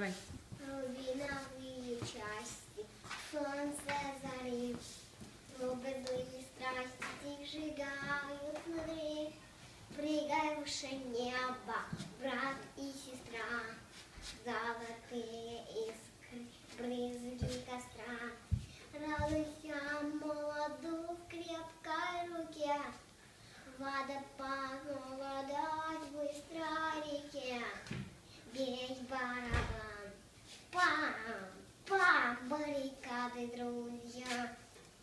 давай. Виновые части, солнце зари, злобы злые страсти сжигают внутри. Прыгай выше неба, брат и сестра, золотые искры, брызги костра. Радуйся молоду в крепкой руке, водопад молодать быстро реке. Бей барабан, пам, пам, баррикады, друзья,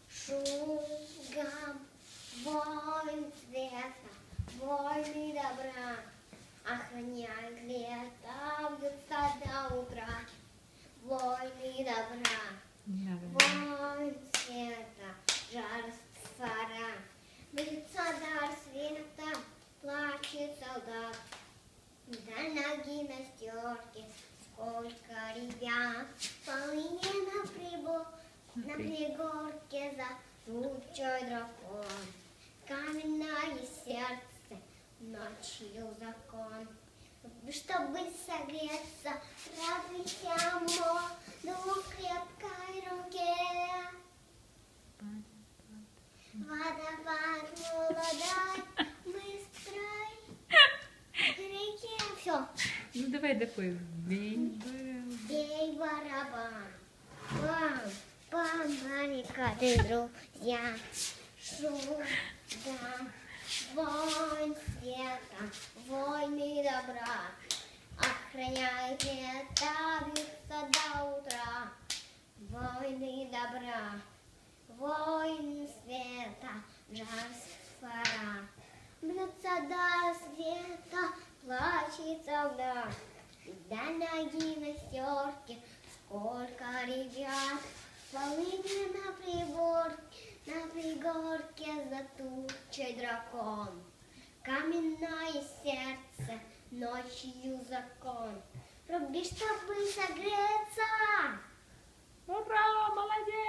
шугам, войн света, войны добра, охраняют лето, бьются до утра, войны добра, войн света, жар фара, бьются до света, плачет солдат. До ноги на стерке, сколько ребят, полыни на пригорке за тучой дракон. Каменное сердце, ночью закон. Чтобы согреться, радуйся моду в крепкой руке. Водопад молодой, быстрой реке. Все. Ну давай такой. Бей барабан. Пам, пам, баррикады, друзья. Шум, да, войн света, войны добра. Охраняют лето, бьются до утра. Войны добра, войн света, жар фара. Бьются до света, плачет солдат. До ноги на стерке, сколько ребят. Полыни на пригорке за тучей дракон. Каменное сердце, ночью закон. Руби, чтобы согреться. Ура, молодец!